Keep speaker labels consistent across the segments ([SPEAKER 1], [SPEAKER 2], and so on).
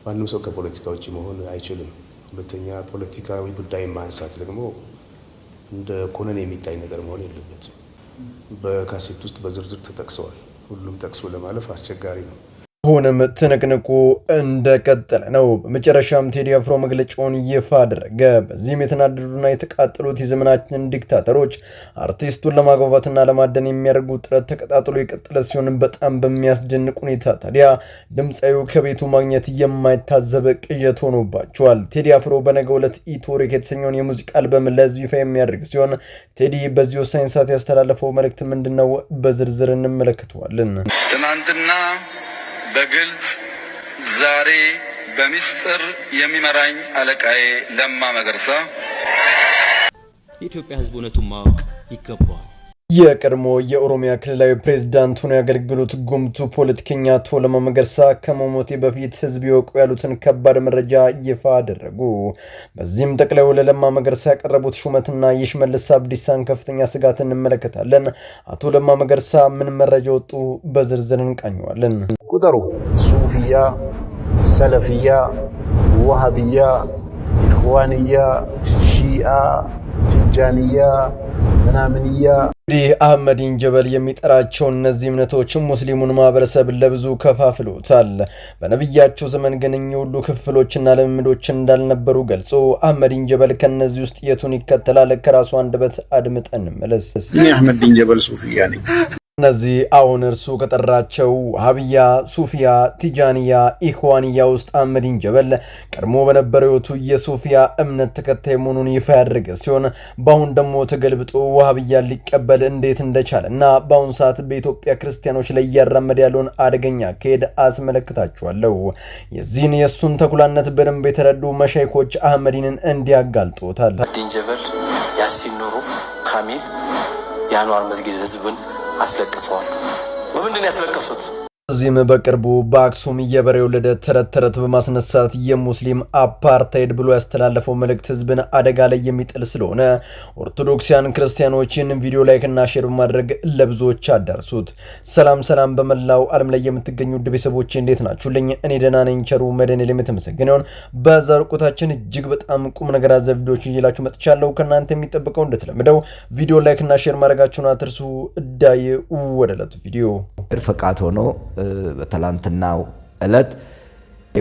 [SPEAKER 1] ማንም ሰው ከፖለቲካ ውጪ መሆን አይችልም። ሁለተኛ ፖለቲካዊ ጉዳይ ማንሳት ደግሞ እንደ ኮነን የሚታይ ነገር መሆን የለበትም። በካሴት ውስጥ በዝርዝር ተጠቅሰዋል። ሁሉም ጠቅሶ ለማለፍ አስቸጋሪ ነው።
[SPEAKER 2] ሆነም ትንቅንቁ እንደቀጠለ ነው። በመጨረሻም ቴዲ አፍሮ መግለጫውን ይፋ አደረገ። በዚህም የተናደዱና የተቃጠሉት የዘመናችን ዲክታተሮች አርቲስቱን ለማግባባትና ለማደን የሚያደርጉት ጥረት ተቀጣጥሎ የቀጠለ ሲሆን በጣም በሚያስደንቅ ሁኔታ ታዲያ ድምፃዊው ከቤቱ ማግኘት የማይታዘብ ቅዠት ሆኖባቸዋል። ቴዲ አፍሮ በነገው ዕለት ኢትዮሪክ የተሰኘውን የሙዚቃ አልበም ለህዝብ ይፋ የሚያደርግ ሲሆን ቴዲ በዚህ ወሳኝ ሰዓት ያስተላለፈው መልእክት ምንድነው? በዝርዝር እንመለከተዋለን።
[SPEAKER 3] ትናንትና በግልጽ ዛሬ በሚስጥር የሚመራኝ አለቃዬ ለማ መገርሳ
[SPEAKER 4] የኢትዮጵያ ህዝብ እውነቱን ማወቅ ይገባዋል።
[SPEAKER 2] የቀድሞ የኦሮሚያ ክልላዊ ፕሬዝዳንት ሆነው ያገለግሉት ጉምቱ ፖለቲከኛ አቶ ለማ መገርሳ ከመሞቴ በፊት ህዝብ ይወቁ ያሉትን ከባድ መረጃ ይፋ አደረጉ። በዚህም ጠቅላዩ ለለማ መገርሳ ያቀረቡት ሹመትና የሽመልስ አብዲሳን ከፍተኛ ስጋት እንመለከታለን። አቶ ለማ መገርሳ ምን መረጃ ወጡ? በዝርዝር እንቃኘዋለን።
[SPEAKER 5] ቁጥሩ ሱፊያ፣ ሰለፊያ፣ ወሃቢያ፣ ኢኽዋንያ፣ ሺአ፣ ቲጃንያ ምናምንያ
[SPEAKER 2] እንግዲህ አህመዲን ጀበል የሚጠራቸው እነዚህ እምነቶች ሙስሊሙን ማህበረሰብ ለብዙ ከፋፍሎታል። በነብያቸው ዘመን ግን እኚህ ሁሉ ክፍሎችና ልምምዶች እንዳልነበሩ ገልጾ አህመዲን ጀበል ከነዚህ ውስጥ የቱን ይከተላል? ከራሱ አንደበት አድምጠን እንመለስ።
[SPEAKER 5] እኔ አህመዲን ጀበል ሱፊያ ነኝ።
[SPEAKER 2] እነዚህ አሁን እርሱ ከጠራቸው ዋሃቢያ፣ ሱፊያ፣ ቲጃንያ፣ ኢኽዋንያ ውስጥ አህመዲን ጀበል ቀድሞ በነበረው የሱፊያ እምነት ተከታይ መሆኑን ይፋ ያደረገ ሲሆን በአሁን ደግሞ ተገልብጦ ዋሃቢያን ሊቀበል እንዴት እንደቻለና በአሁን ሰዓት በኢትዮጵያ ክርስቲያኖች ላይ እያራመደ ያለውን አደገኛ አካሄድ አስመለክታችኋለሁ። የዚህን የእሱን ተኩላነት በደንብ የተረዱ መሻይኮች አህመዲንን እንዲያጋልጦታል።
[SPEAKER 6] አህመዲን ጀበል ያሲን ኑሩ ካሚል የአንዋር መስጊድ ህዝብን አስለቅሰዋል። በምንድን ያስለቀሱት?
[SPEAKER 2] እዚህም በቅርቡ በአክሱም የበሬው ልደት ተረት ተረት በማስነሳት የሙስሊም አፓርታይድ ብሎ ያስተላለፈው መልእክት ህዝብን አደጋ ላይ የሚጥል ስለሆነ ኦርቶዶክሲያን ክርስቲያኖች ይህንን ቪዲዮ ላይክ እና ሼር በማድረግ ለብዙዎች አዳርሱት። ሰላም በመላው ዓለም ላይ የምትገኙ ውድ ቤተሰቦቼ እንዴት ናችሁልኝ? እኔ ደህና ነኝ። ቸሩ መድኃኔዓለም የተመሰገነውን። በዛሬው ቆይታችን እጅግ በጣም ቁም ነገር አዘል ቪዲዮዎች ይዤላችሁ መጥቻለሁ። ከእናንተ የሚጠብቀው እንደተለመደው ቪዲዮ ላይክ እና ሼር ማድረጋችሁን አትርሱ። እዳይ ወደ ዕለቱ ቪዲዮ
[SPEAKER 7] ፈቃድ ሆኖ በትላንትናው ዕለት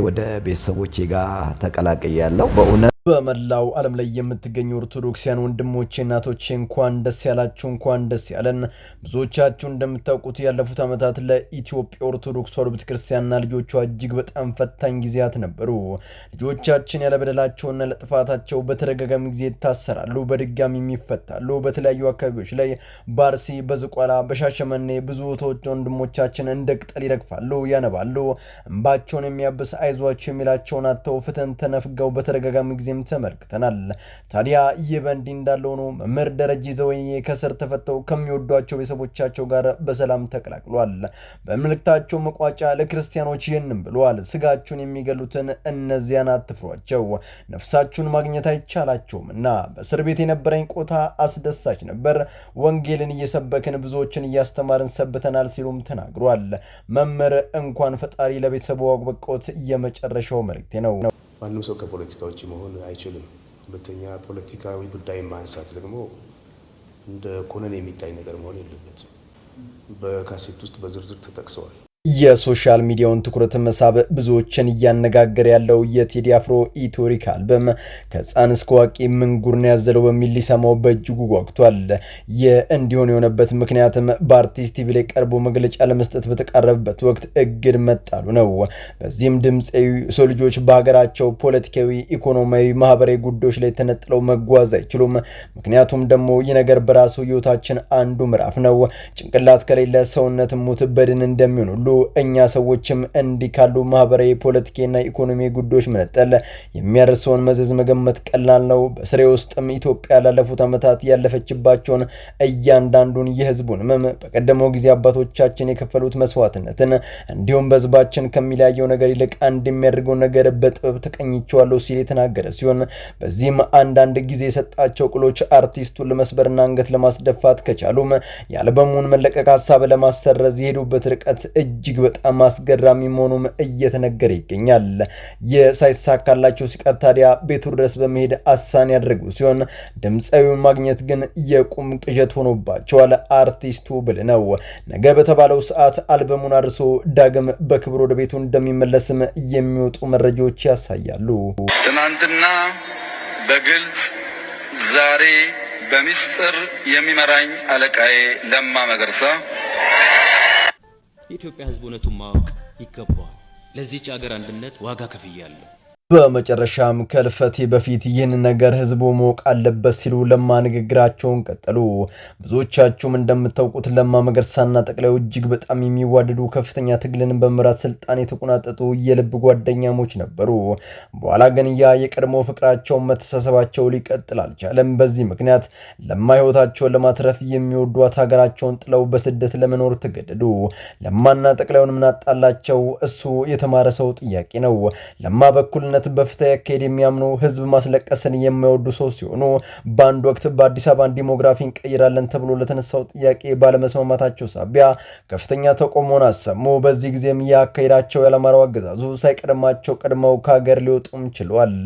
[SPEAKER 7] ወደ ቤተሰቦቼ ጋር ተቀላቅያለሁ። በእውነት
[SPEAKER 2] በመላው ዓለም ላይ የምትገኙ ኦርቶዶክሲያን ወንድሞቼ እናቶቼ እንኳን ደስ ያላችሁ፣ እንኳን ደስ ያለን። ብዙዎቻችሁ እንደምታውቁት ያለፉት ዓመታት ለኢትዮጵያ ኦርቶዶክስ ተዋሕዶ ቤተክርስቲያንና ልጆቿ እጅግ በጣም ፈታኝ ጊዜያት ነበሩ። ልጆቻችን ያለበደላቸውና ለጥፋታቸው በተደጋጋሚ ጊዜ ይታሰራሉ፣ በድጋሚ ይፈታሉ። በተለያዩ አካባቢዎች ላይ በአርሲ፣ በዝቋላ፣ በሻሸመኔ ብዙ ወንድሞቻችን እንደ ቅጠል ይረግፋሉ፣ ያነባሉ። እንባቸውን የሚያብስ አይዟቸው የሚላቸውን አጥተው ፍትህን ተነፍገው በተደጋጋሚ ጊዜ ተመልክተናል። ታዲያ ይህ በእንዲህ እንዳለው ነው መምህር ደረጀ ዘወይኔ ከስር ተፈተው ከሚወዷቸው ቤተሰቦቻቸው ጋር በሰላም ተቀላቅሏል። በመልእክታቸው መቋጫ ለክርስቲያኖች ይህንን ብለዋል። ስጋችሁን የሚገሉትን እነዚያን አትፍሯቸው፣ ነፍሳችሁን ማግኘት አይቻላቸውም እና በእስር ቤት የነበረኝ ቆይታ አስደሳች ነበር። ወንጌልን እየሰበክን ብዙዎችን እያስተማርን ሰብተናል ሲሉም ተናግሯል። መምህር እንኳን ፈጣሪ ለቤተሰቡ አበቆት የመጨረሻው መልእክቴ ነው።
[SPEAKER 1] ማንም ሰው ከፖለቲካ ውጪ መሆን አይችልም። ሁለተኛ ፖለቲካዊ ጉዳይ ማንሳት ደግሞ እንደ ኮነን የሚታይ ነገር መሆን የለበትም። በካሴት ውስጥ በዝርዝር ተጠቅሰዋል።
[SPEAKER 2] የሶሻል ሚዲያውን ትኩረት መሳብ ብዙዎችን እያነጋገረ ያለው የቴዲ አፍሮ ኢትዮሪክ አልበም ከህፃን እስከ አዋቂ ምን ጉድ ነው ያዘለው በሚል ሊሰማው በእጅጉ ጓጉቷል። እንዲሆን የሆነበት ምክንያትም በአርቲስት ቲቪ ላይ ቀርቦ መግለጫ ለመስጠት በተቃረበበት ወቅት እግድ መጣሉ ነው። በዚህም ድምፃዊ ሰው ልጆች በሀገራቸው ፖለቲካዊ፣ ኢኮኖሚያዊ፣ ማህበራዊ ጉዳዮች ላይ ተነጥለው መጓዝ አይችሉም። ምክንያቱም ደግሞ ይህ ነገር በራሱ ህይወታችን አንዱ ምዕራፍ ነው። ጭንቅላት ከሌለ ሰውነት ሙት በድን እንደሚሆን ሁሉ እኛ ሰዎችም እንዲህ ካሉ ማህበራዊ፣ ፖለቲካዊና ኢኮኖሚ ጉዳዮች መነጠል የሚያደርሰውን መዘዝ መገመት ቀላል ነው። በስሬ ውስጥም ኢትዮጵያ ላለፉት ዓመታት ያለፈችባቸውን እያንዳንዱን የህዝቡን በቀደመው ጊዜ አባቶቻችን የከፈሉት መስዋዕትነትን እንዲሁም በህዝባችን ከሚለያየው ነገር ይልቅ አንድ የሚያደርገው ነገር በጥበብ ተቀኝቸዋለሁ ሲል የተናገረ ሲሆን በዚህም አንዳንድ ጊዜ የሰጣቸው ቅሎች አርቲስቱን ለመስበርና አንገት ለማስደፋት ከቻሉም የአልበሙን መለቀቅ ሀሳብ ለማሰረዝ የሄዱበት ርቀት እጅግ በጣም አስገራሚ መሆኑም እየተነገረ ይገኛል። የሳይሳካላቸው ሲቀር ታዲያ ቤቱ ድረስ በመሄድ አሳን ያደረጉ ሲሆን ድምፃዊውን ማግኘት ግን የቁም ቅዠት ሆኖባቸዋል። አርቲስቱ ብልነው ነገ በተባለው ሰዓት አልበሙን አድርሶ ዳግም በክብር ወደ ቤቱ እንደሚመለስም የሚወጡ መረጃዎች ያሳያሉ።
[SPEAKER 3] ትናንትና በግልጽ ዛሬ በሚስጥር የሚመራኝ አለቃዬ ለማ መገርሳ
[SPEAKER 4] የኢትዮጵያ ሕዝብ እውነቱን ማወቅ ይገባዋል። ለዚህች ሀገር አንድነት ዋጋ ከፍያለሁ።
[SPEAKER 2] በመጨረሻም ከልፈቴ በፊት ይህን ነገር ህዝቡ ማወቅ አለበት ሲሉ ለማ ንግግራቸውን ቀጠሉ። ብዙዎቻችሁም እንደምታውቁት ለማ መገርሳና ጠቅላዩ እጅግ በጣም የሚዋደዱ ከፍተኛ ትግልን በመምራት ስልጣን የተቆናጠጡ የልብ ጓደኛሞች ነበሩ። በኋላ ግን ያ የቀድሞ ፍቅራቸውን መተሳሰባቸው ሊቀጥል አልቻለም። በዚህ ምክንያት ለማ ህይወታቸውን ለማትረፍ የሚወዷት ሀገራቸውን ጥለው በስደት ለመኖር ተገደዱ። ለማና ጠቅላዩን ምን አጣላቸው? እሱ የተማረ ሰው ጥያቄ ነው። ለማ በኩልነት በፍትህ ያካሄድ የሚያምኑ ህዝብ ማስለቀስን የማይወዱ ሰው ሲሆኑ በአንድ ወቅት በአዲስ አበባ ዲሞግራፊ እንቀይራለን ተብሎ ለተነሳው ጥያቄ ባለመስማማታቸው ሳቢያ ከፍተኛ ተቃውሞን አሰሙ። በዚህ ጊዜም ያካሄዳቸው ያለማራው አገዛዙ ሳይቀድማቸው ቀድመው ከሀገር ሊወጡም ችሏል።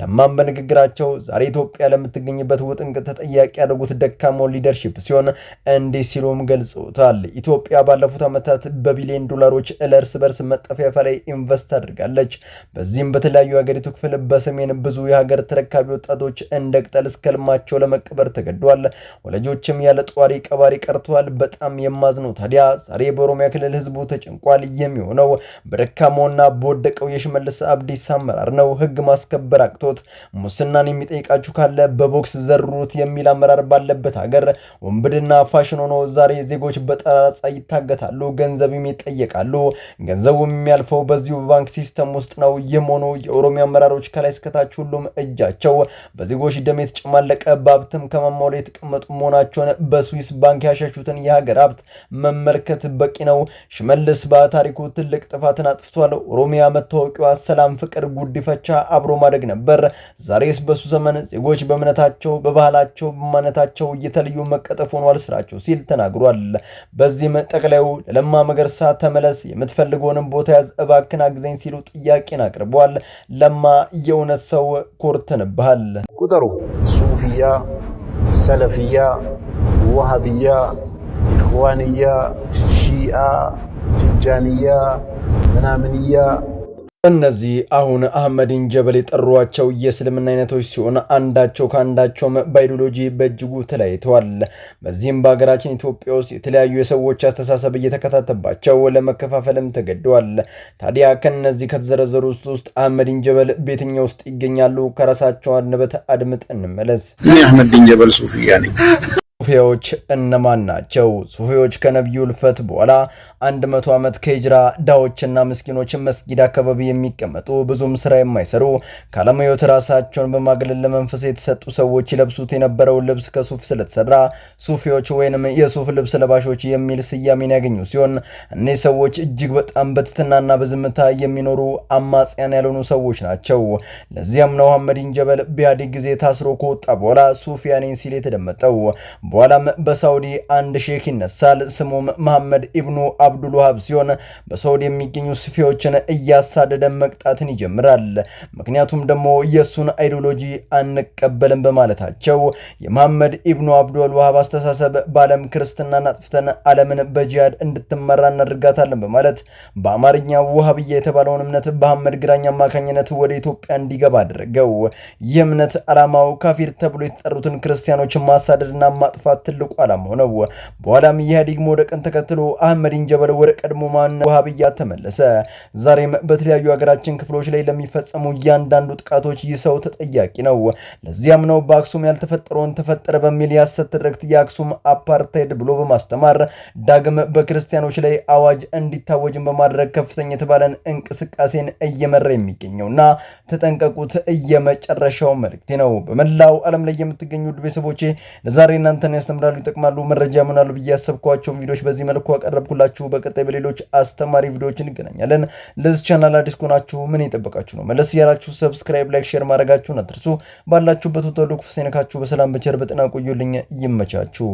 [SPEAKER 2] ለማም በንግግራቸው ዛሬ ኢትዮጵያ ለምትገኝበት ውጥንቅጥ ተጠያቂ ያደረጉት ደካማውን ሊደርሺፕ ሲሆን እንዲህ ሲሉም ገልጸውታል። ኢትዮጵያ ባለፉት ዓመታት በቢሊዮን ዶላሮች ለእርስ በርስ መጠፊያ ላይ ኢንቨስት አድርጋለች። በዚህም በተለያዩ የሀገሪቱ ክፍል በሰሜን ብዙ የሀገር ተረካቢ ወጣቶች እንደ ቅጠል እስከ ህልማቸው ለመቀበር ተገደዋል። ወላጆችም ያለ ጧሪ ቀባሪ ቀርተዋል። በጣም የማዝነው ታዲያ ዛሬ በኦሮሚያ ክልል ህዝቡ ተጨንቋል። የሚሆነው በደካማውና በወደቀው የሽመልስ አብዲሳ አመራር ነው። ህግ ማስከበር አቅቶት ሙስናን የሚጠይቃችሁ ካለ በቦክስ ዘሩት የሚል አመራር ባለበት ሀገር ወንብድና ፋሽን ሆኖ ዛሬ ዜጎች በጠራራ ፀሐይ ይታገታሉ፣ ገንዘብም ይጠየቃሉ። ገንዘቡም የሚያልፈው በዚሁ ባንክ ሲስተም ውስጥ ነው። የሞኖ የኦሮሚያ አመራሮች ከላይ እስከታች ሁሉም እጃቸው በዜጎች ደም የተጨማለቀ በሀብትም ከማማው ላይ የተቀመጡ መሆናቸውን በስዊስ ባንክ ያሻሹትን የሀገር ሀብት መመልከት በቂ ነው። ሽመልስ በታሪኩ ትልቅ ጥፋትን አጥፍቷል። ኦሮሚያ መታወቂያዋ ሰላም፣ ፍቅር፣ ጉዲፈቻ፣ አብሮ ማደግ ነበር። ዛሬስ በሱ ዘመን ዜጎች በእምነታቸው፣ በባህላቸው፣ በማንነታቸው እየተለዩ መቀጠፍ ሆኗል ስራቸው ሲል ተናግሯል። በዚህም ጠቅላዩ ለለማ መገርሳ ተመለስ፣ የምትፈልገውንም ቦታ ያዝ፣ እባክን አግዘኝ ሲሉ ጥያቄን አቅርበዋል። ለማ የእውነት ሰው ኮርተንብሃል።
[SPEAKER 5] ቁጠሩ። ሱፊያ፣ ሰለፊያ፣ ወሃቢያ፣ ኢኽዋንያ፣ ሺአ፣ ቲጃንያ ምናምንያ
[SPEAKER 2] እነዚህ አሁን አህመዲን ጀበል የጠሯቸው የእስልምና አይነቶች ሲሆን አንዳቸው ከአንዳቸውም በአይዲዮሎጂ በእጅጉ ተለያይተዋል። በዚህም በሀገራችን ኢትዮጵያ ውስጥ የተለያዩ የሰዎች አስተሳሰብ እየተከታተባቸው ለመከፋፈልም ተገደዋል። ታዲያ ከነዚህ ከተዘረዘሩ ውስጥ አህመዲን ጀበል በየትኛው ውስጥ ይገኛሉ? ከራሳቸው አንደበት አድምጠን እንመለስ።
[SPEAKER 5] እኔ አህመዲን ጀበል ሱፊያ ነኝ።
[SPEAKER 2] ሱፊዎች እነማን ናቸው? ሱፊዎች ከነብዩ ልፈት በኋላ 100 ዓመት ከሂጅራ ዳዎችና ምስኪኖች መስጊድ አካባቢ የሚቀመጡ ብዙም ስራ የማይሰሩ ካለማየት ራሳቸውን በማግለል ለመንፈስ የተሰጡ ሰዎች ይለብሱት የነበረው ልብስ ከሱፍ ስለተሰራ ሱፊዎች ወይንም የሱፍ ልብስ ለባሾች የሚል ስያሜን ያገኙ ሲሆን እነዚህ ሰዎች እጅግ በጣም በትህትናና በዝምታ የሚኖሩ አማጽያን ያልሆኑ ሰዎች ናቸው። ለዚያም ነው አህመዲን ጀበል በኢህአዴግ ጊዜ ታስሮ ከወጣ በኋላ ሱፊያ ነኝ ሲል የተደመጠው። በኋላም በሳውዲ አንድ ሼክ ይነሳል። ስሙም መሐመድ ኢብኑ አብዱል ወሃብ ሲሆን በሳውዲ የሚገኙ ሱፊዎችን እያሳደደ መቅጣትን ይጀምራል። ምክንያቱም ደግሞ የሱን አይዲዮሎጂ አንቀበልም በማለታቸው የመሐመድ ኢብኑ አብዱል ወሃብ አስተሳሰብ በዓለም ክርስትናን አጥፍተን ዓለምን በጂሃድ እንድትመራ እናደርጋታለን በማለት በአማርኛ ወሃብያ የተባለውን እምነት በአህመድ ግራኝ አማካኝነት ወደ ኢትዮጵያ እንዲገባ አደረገው። ይህ እምነት ዓላማው ካፊር ተብሎ የተጠሩትን ክርስቲያኖች ማሳደድና ማጥፋት ትልቁ ዓላማው ነው። በኋላም የኢህአዴግ መውደቅን ተከትሎ አህመዲን ጀበል ወደ ቀድሞ ወሃብያ ተመለሰ። ዛሬም በተለያዩ ሀገራችን ክፍሎች ላይ ለሚፈጸሙ እያንዳንዱ ጥቃቶች ይህ ሰው ተጠያቂ ነው። ለዚያም ነው በአክሱም ያልተፈጠረውን ተፈጠረ በሚል የሐሰት ትርክት የአክሱም አፓርታይድ ብሎ በማስተማር ዳግም በክርስቲያኖች ላይ አዋጅ እንዲታወጅን በማድረግ ከፍተኛ የተባለን እንቅስቃሴን እየመራ የሚገኘውና ተጠንቀቁት የመጨረሻው መልእክቴ ነው። በመላው ዓለም ላይ የምትገኙ ቤተሰቦቼ ለዛሬ እናንተን ያስተምራሉ፣ ይጠቅማሉ፣ መረጃ ይሆናሉ ብዬ ያሰብኳቸው ቪዲዮዎች በዚህ መልኩ አቀረብኩላችሁ። በቀጣይ በሌሎች አስተማሪ ቪዲዮዎች እንገናኛለን። ለዚህ ቻናል አዲስ ከሆናችሁ ምን ይጠበቃችሁ ነው? መለስ ያላችሁ ሰብስክራይብ፣ ላይክ፣ ሼር ማድረጋችሁን አትርሱ። ባላችሁበት ሁሉ ክፉ ሳይነካችሁ በሰላም በቸር በጤና ቆዩልኝ። ይመቻችሁ።